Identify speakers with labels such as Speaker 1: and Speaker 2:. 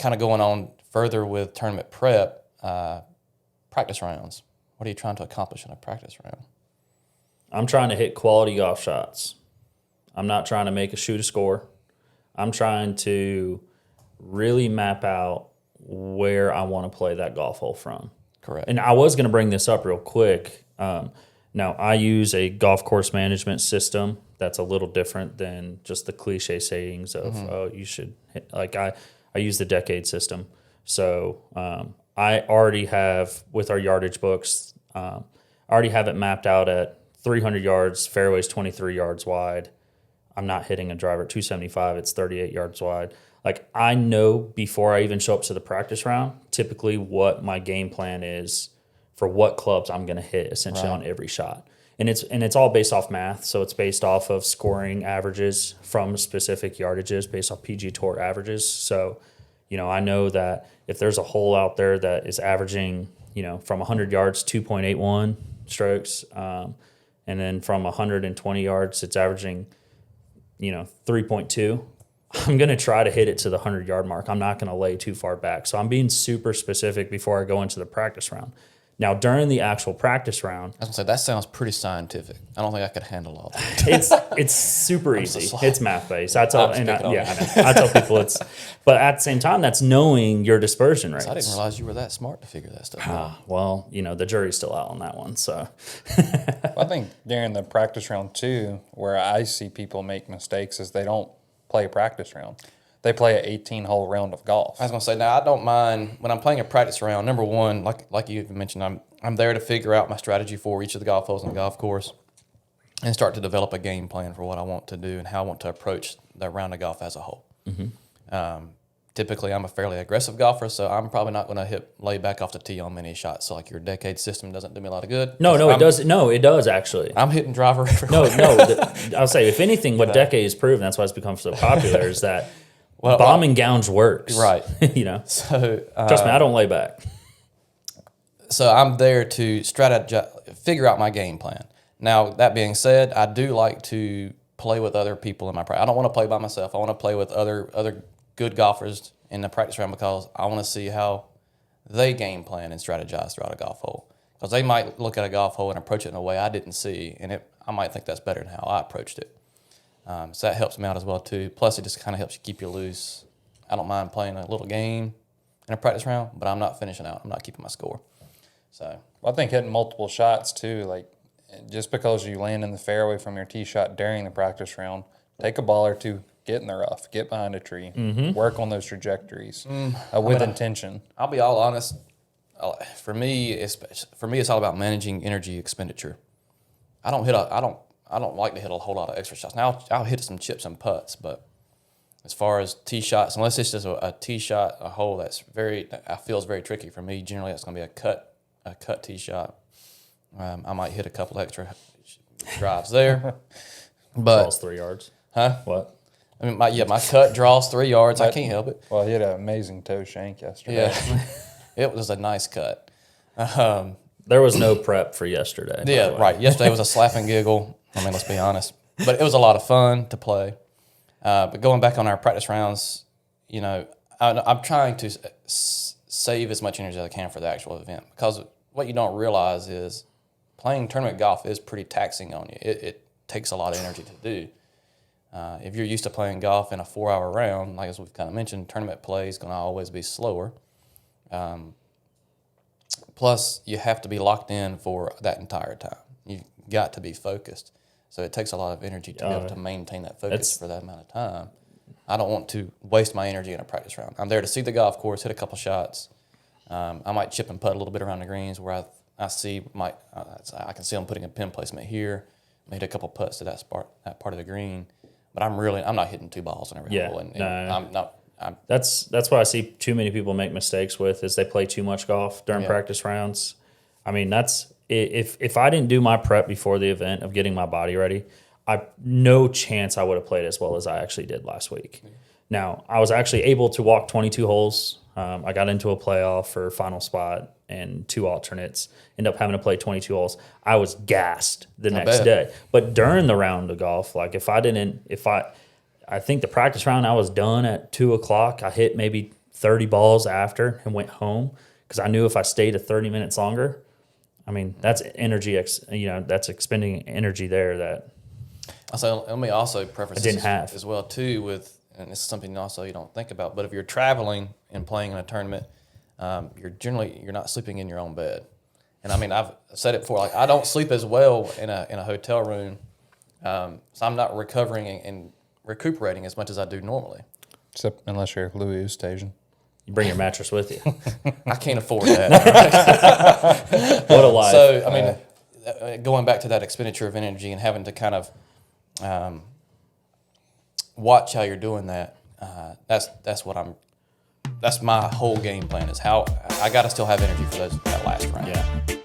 Speaker 1: kind of going on further with tournament prep, practice rounds. What are you trying to accomplish in a practice round?
Speaker 2: I'm trying to hit quality golf shots. I'm not trying to make a shoot a score. I'm trying to really map out where I want to play that golf hole from.
Speaker 1: Correct.
Speaker 2: And I was going to bring this up real quick. Now, I use a golf course management system that's a little different than just the cliche sayings of, oh, you should hit. Like, I use the decade system. So I already have, with our yardage books, I already have it mapped out at 300 yards, fairways 23 yards wide. I'm not hitting a driver at 275. It's 38 yards wide. Like, I know before I even show up to the practice round, typically what my game plan is for what clubs I'm going to hit essentially on every shot. And it's all based off math. So it's based off of scoring averages from specific yardages based off PG Tour averages. So, I know that if there's a hole out there that is averaging, from 100 yards, 2.81 strokes, and then from 120 yards, it's averaging, 3.2. I'm going to try to hit it to the 100-yard mark. I'm not going to lay too far back. So I'm being super specific before I go into the practice round. Now, during the actual practice round,
Speaker 1: I was going to say, that sounds pretty scientific. I don't think I could handle all that.
Speaker 2: it's super easy. It's math-based. I tell people but at the same time, that's knowing your dispersion rates.
Speaker 1: I didn't realize you were that smart to figure that stuff out.
Speaker 2: Well, the jury's still out on that one. So
Speaker 3: I think during the practice round, too, where I see people make mistakes is they don't play a practice round. They play an 18-hole round of golf.
Speaker 1: I was going to say, now, I don't mind when I'm playing a practice round. Number one, like you mentioned, I'm there to figure out my strategy for each of the golf holes on the golf course and start to develop a game plan for what I want to do and how I want to approach the round of golf as a whole. Mm-hmm. Typically, I'm a fairly aggressive golfer, so I'm probably not going to lay back off the tee on many shots. So, like, your decade system doesn't do me a lot of good.
Speaker 2: It does. No, it does actually.
Speaker 1: I'm hitting driver everywhere.
Speaker 2: I'll say, if anything, what decade has proven, that's why it's become so popular, is that bomb and gouge works.
Speaker 1: Right.
Speaker 2: So trust me, I don't lay back.
Speaker 1: So I'm there to figure out my game plan. Now, that being said, I do like to play with other people in my practice. I don't want to play by myself. I want to play with other good golfers in the practice round because I want to see how they game plan and strategize throughout a golf hole. Because they might look at a golf hole and approach it in a way I didn't see, and I might think that's better than how I approached it. So that helps me out as well, too. Plus, it just kind of helps you keep you loose. I don't mind playing a little game in a practice round, but I'm not finishing out. I'm not keeping my score. So
Speaker 3: I think hitting multiple shots, too, like just because you land in the fairway from your tee shot during the practice round, take a ball or two, get in the rough, get behind a tree, work on those trajectories with intention.
Speaker 1: I'll be all honest. For me, it's all about managing energy expenditure. I don't like to hit a whole lot of extra shots. Now, I'll hit some chips and putts, but as far as tee shots, unless it's just a tee shot, a hole I feel is very tricky for me. Generally, it's going to be a cut tee shot. I might hit a couple extra drives there, but
Speaker 2: draws 3 yards.
Speaker 1: Huh?
Speaker 2: What?
Speaker 1: I mean, my cut draws 3 yards. I can't help it.
Speaker 3: Well, he had an amazing toe shank yesterday.
Speaker 1: Yeah, it was a nice cut.
Speaker 2: There was no prep for yesterday.
Speaker 1: Yeah, right. Yesterday was a slap and giggle. I mean, let's be honest. But it was a lot of fun to play. But going back on our practice rounds, I'm trying to save as much energy as I can for the actual event. Because what you don't realize is playing tournament golf is pretty taxing on you. It takes a lot of energy to do. If you're used to playing golf in a 4-hour round, like as we've kind of mentioned, tournament play is going to always be slower. Plus, you have to be locked in for that entire time. You've got to be focused. So it takes a lot of energy to be able to maintain that focus for that amount of time. I don't want to waste my energy in a practice round. I'm there to see the golf course, hit a couple shots. I might chip and putt a little bit around the greens where I can see them putting a pin placement here. I hit a couple putts to that part of the green. But I'm not hitting 2 balls in every hole.
Speaker 2: That's why I see too many people make mistakes with is they play too much golf during practice rounds. I mean, that's if I didn't do my prep before the event of getting my body ready, no chance I would have played as well as I actually did last week. Yeah. Now, I was actually able to walk 22 holes. I got into a playoff for final spot and 2 alternates. Ended up having to play 22 holes. I was gassed the next day. But during the round of golf, like I think the practice round, I was done at 2 o'clock. I hit maybe 30 balls after and went home because I knew if I stayed 30 minutes longer, I mean, that's energy, that's expending energy there that
Speaker 1: So let me also preface
Speaker 2: I didn't
Speaker 1: this
Speaker 2: have.
Speaker 1: as well too with, and this is something also you don't think about, but if you're traveling and playing in a tournament, you're not sleeping in your own bed. And I mean, I've said it before, like I don't sleep as well in a hotel room, so I'm not recovering and recuperating as much as I do normally.
Speaker 3: Except unless you're Louis Oosthuizen.
Speaker 2: you bring your mattress with you.
Speaker 1: I can't afford that.
Speaker 2: What a life.
Speaker 1: So, I mean, going back to that expenditure of energy and having to kind of watch how you're doing that, that's my whole game plan is how I got to still have energy for that last round.
Speaker 2: Yeah.